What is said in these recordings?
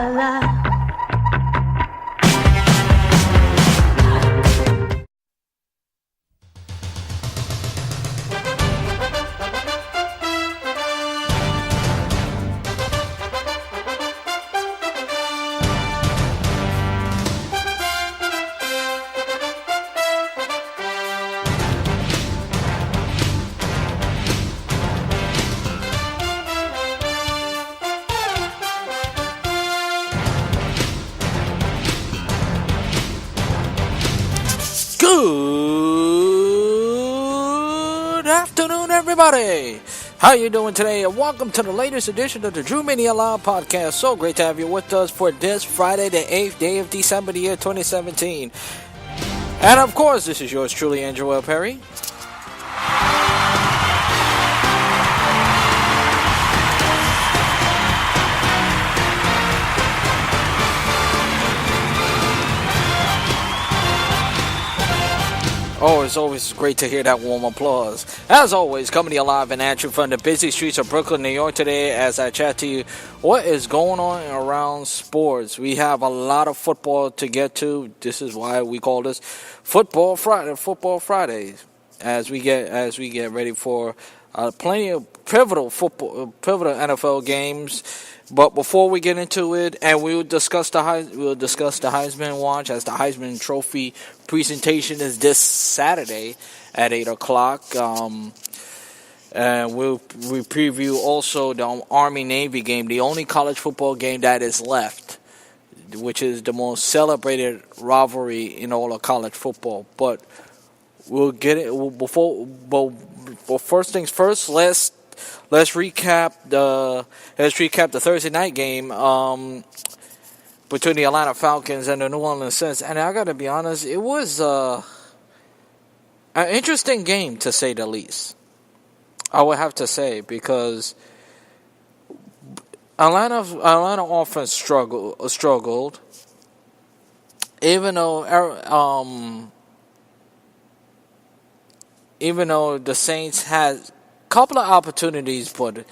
Good afternoon, everybody. How you doing today? And welcome to the latest edition of the Drew Mania Live podcast. So great to have you with us for this Friday, the 8th day of December, the year 2017. And of course, this is yours truly, Angelo Perry. Oh, it's always great to hear that warm applause. As always, coming to you live and at you from the busy streets of Brooklyn, New York today as I chat to you what is going on around sports. We have a lot of football to get to. This is why we call this Football Fridays, as we get ready for plenty of pivotal NFL games. But before we get into it, and we'll discuss the Heisman Watch, as the Heisman Trophy presentation is this Saturday at 8:00. And we preview also the Army-Navy game, the only college football game that is left, which is the most celebrated rivalry in all of college football. But we'll get it But first things first, Let's recap the Thursday night game between the Atlanta Falcons and the New Orleans Saints. And I got to be honest, it was an interesting game, to say the least. I would have to say, because Atlanta offense struggled, even though the Saints had couple of opportunities, but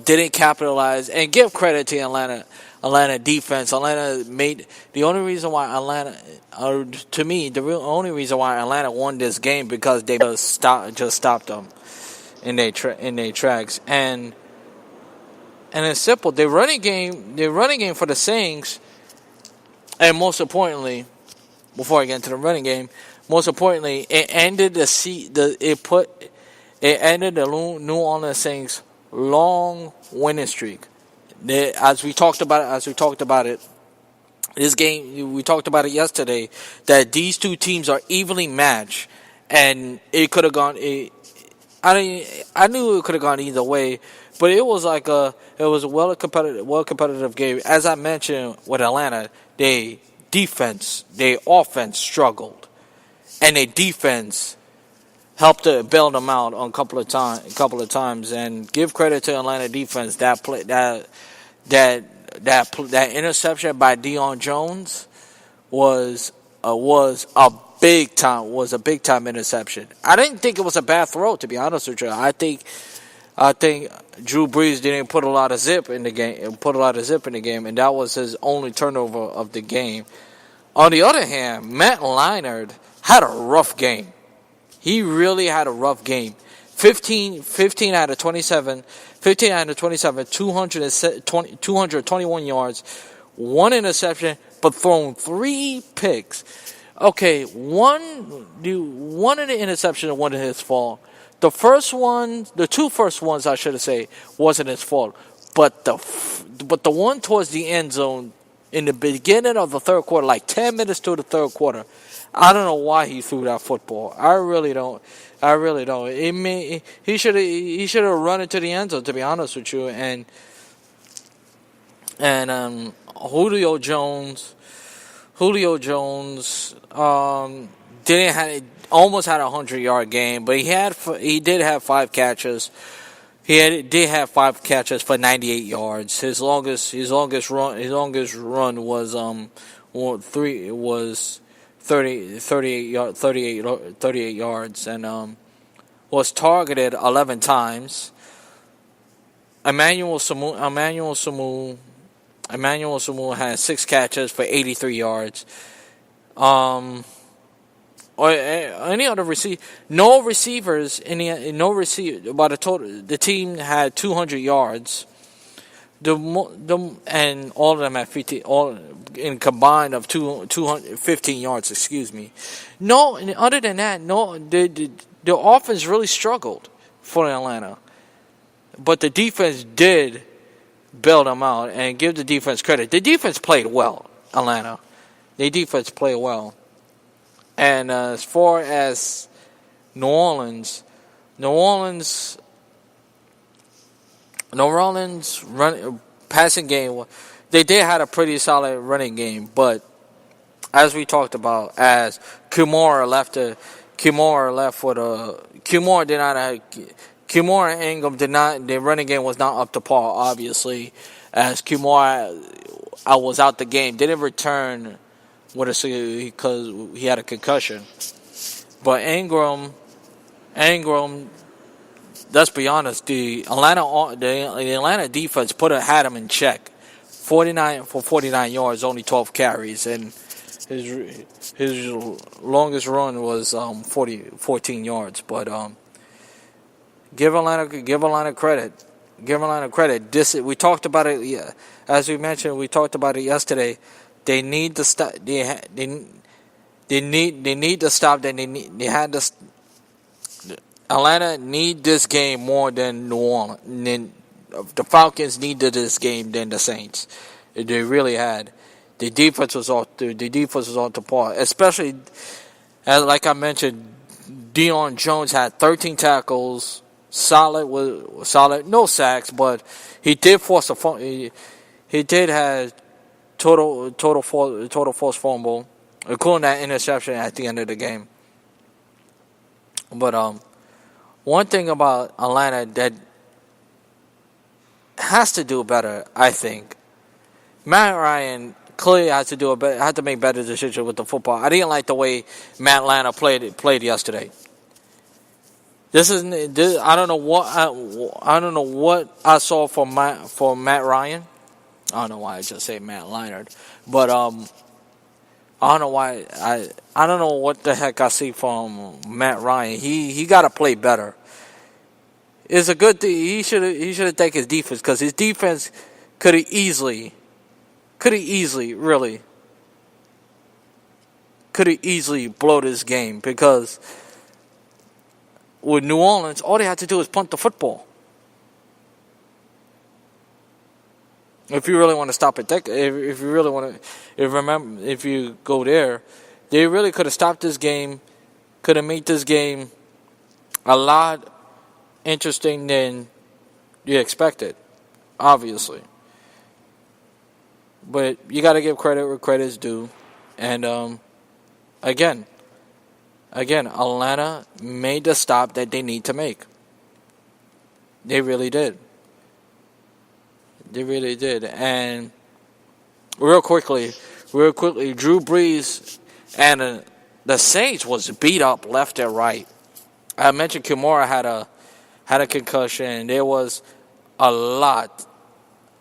didn't capitalize. And give credit to Atlanta defense. Atlanta made the only reason why Atlanta won this game, because they just stopped them in their tracks. And it's simple. The running game for the Saints, and most importantly, before I get into the running game, it ended It ended the New Orleans Saints' long winning streak. As we talked about it, this game, we talked about it yesterday, that these two teams are evenly matched, and it could have gone. I knew it could have gone either way, but it was a competitive game. As I mentioned with Atlanta, their offense struggled, and their defense helped to bail them out on a couple of times, and give credit to Atlanta defense. That interception by Deion Jones was a big time interception. I didn't think it was a bad throw, to be honest with you. I think Drew Brees didn't put a lot of zip in the game, and that was his only turnover of the game. On the other hand, Matt Leinart had a rough game. He really had a rough game. 15 out of 27, 221 yards, one interception, but thrown 3 picks. Okay, one of the interceptions wasn't his fault. The two first ones, I should say, wasn't his fault. But the one towards the end zone in the beginning of the third quarter, like 10 minutes to the third quarter, I don't know why he threw that football. I really don't. He should have run into the end zone, to be honest with you. And Julio Jones almost had a 100-yard game, but he did have 5 catches. Did have 5 catches for 98 yards. His longest run was 38 yards, and was targeted 11 times. Emmanuel Samu Emmanuel Samuel had 6 catches for 83 yards. Or any other receiver. No receivers in no receiver. About a total, the team had 200 yards. And all of them had 50, all in combined of 215 yards. Excuse me. No, and other than that, no, the offense really struggled for Atlanta, but the defense did bail them out and give the defense credit. The defense played well, Atlanta. The defense played well. And as far as New Orleans passing game, they did have a pretty solid running game, but as we talked about, as Kumar and Ingram did not. The running game was not up to par, obviously, as Kumar I was out the game. Didn't return because he had a concussion. But Ingram, let's be honest, the Atlanta defense had him in check. 49 yards, only 12 carries, and his longest run was 14 yards. But give Atlanta credit. Give Atlanta credit. We talked about it. Yeah, as we mentioned, we talked about it yesterday. They need to stop. They need to stop. Atlanta need this game more than New Orleans. The Falcons needed this game than the Saints. They really had. The defense was off the par, especially as like I mentioned. Deion Jones had 13 tackles, solid, no sacks, but he did force a fumble. He did have total force fumble, including that interception at the end of the game. But one thing about Atlanta that has to do better, I think, Matt Ryan clearly had to make better decisions with the football. I didn't like the way Matt Atlanta played yesterday. I don't know what I saw for Matt Ryan. I don't know why I just say Matt Leinart, but I don't know why I don't know what the heck I see from Matt Ryan. He got to play better. It's a good thing. He should have taken his defense, because his defense could have easily blow this game, because with New Orleans, all they had to do is punt the football. If you really want to stop it, if you really want to, if you go there, they really could have stopped this game, could have made this game a lot interesting than you expected, obviously. But you got to give credit where credit's due, and again, Atlanta made the stop that they need to make. They really did. And real quickly, Drew Brees and the Saints was beat up left and right. I mentioned Kimura had a concussion. There was a lot,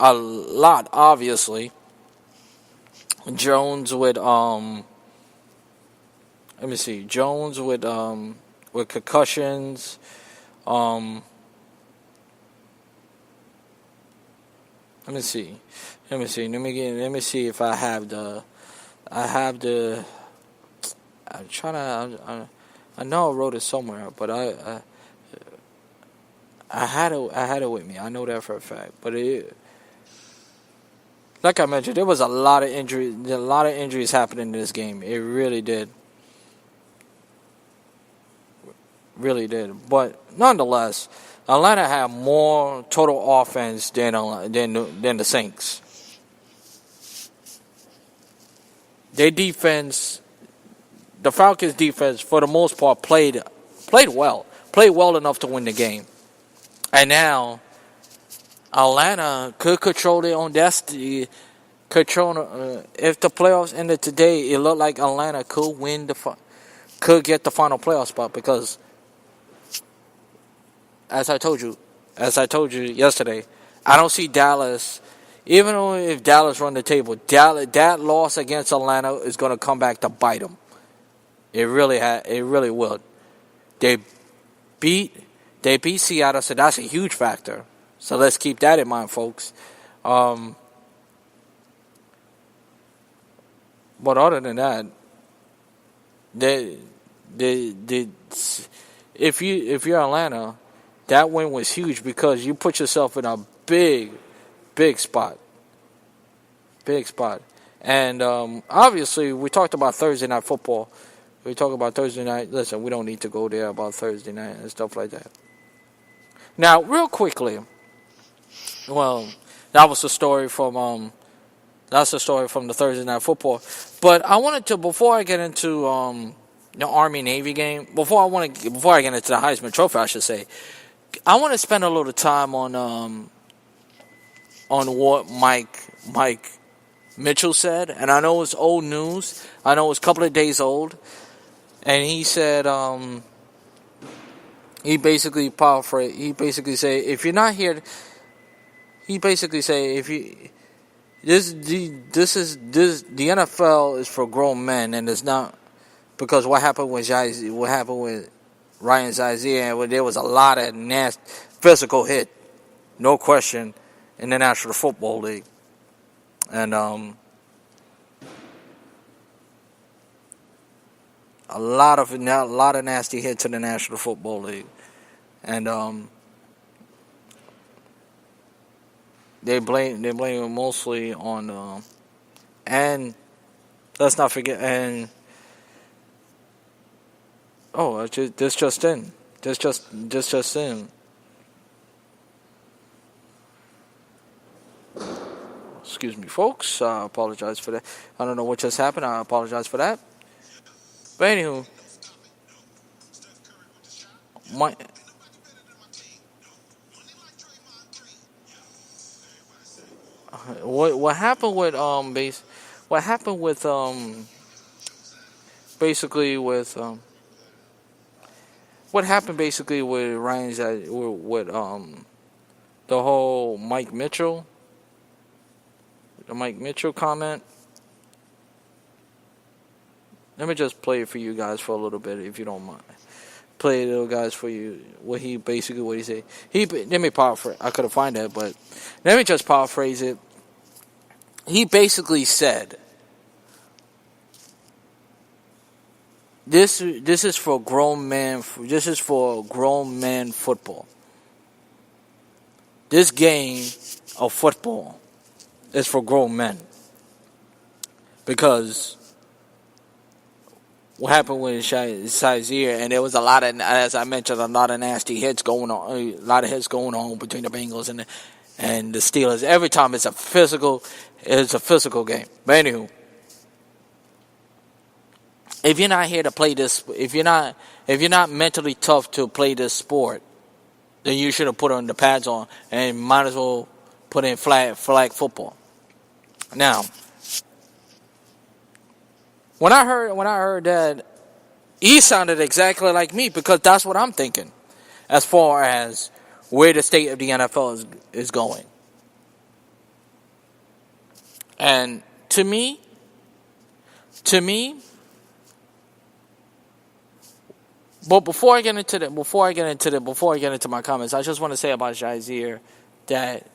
obviously. Jones with with concussions. Let me see. Let me see if I have the. I'm trying to. I know I wrote it somewhere, but I had it with me. I know that for a fact. But like I mentioned, there was a lot of injuries happening in this game. It really did. But nonetheless, Atlanta had more total offense than the Saints. Their defense, the Falcons' defense, for the most part, played well enough to win the game. And now, Atlanta could control their own destiny. If the playoffs ended today, it looked like Atlanta could get the final playoff spot, because, as I told you yesterday, I don't see Dallas Even though if Dallas run the table, that loss against Atlanta is going to come back to bite them. It really will. They beat Seattle, so that's a huge factor. So let's keep that in mind, folks. But other than that, if you're Atlanta, that win was huge because you put yourself in a big spot. Big spot. And obviously, we talked about Thursday night football. We talk about Thursday night. Listen, we don't need to go there about Thursday night and stuff like that. Now, real quickly, well, that was the story from the Thursday night football. But I wanted to, before I get into the Army Navy game, before I get into the Heisman Trophy, I should say, I want to spend a little time on what Mike Mitchell said, and I know it's old news. I know it's a couple of days old, and he said he basically paraphrased. He basically say, if you're not here, he basically say, if you the NFL is for grown men, and it's not, because what happened with Ryan Shazier, and there was a lot of nasty physical hit, no question, in the National Football League. And a lot of nasty hits in the National Football League, and they blame it mostly on and let's not forget, and this just in. Excuse me, folks. I apologize for that. I don't know what just happened. I apologize for that. But anywho, what happened with basically with what happened basically with Ryan's with the whole Mike Mitchell comment. Let me just play it for you guys for a little bit, if you don't mind. Play it, little guys, for you. What he said. Let me paraphrase. I couldn't find that, but let me just paraphrase it. He basically said, "This is for grown men. This is for grown men football. This game of football is for grown men, because what happened with Shazier, and there was a lot of, as I mentioned, a lot of nasty hits going on, between the Bengals and the Steelers. Every time it's a physical game. But anywho, if you're not here to play this, if you're not mentally tough to play this sport, then you should have put on the pads on and might as well put in flag football." Now, when I heard that, he sounded exactly like me, because that's what I'm thinking as far as where the state of the NFL is going. And to me, but before I get into my comments, I just want to say about Shazier that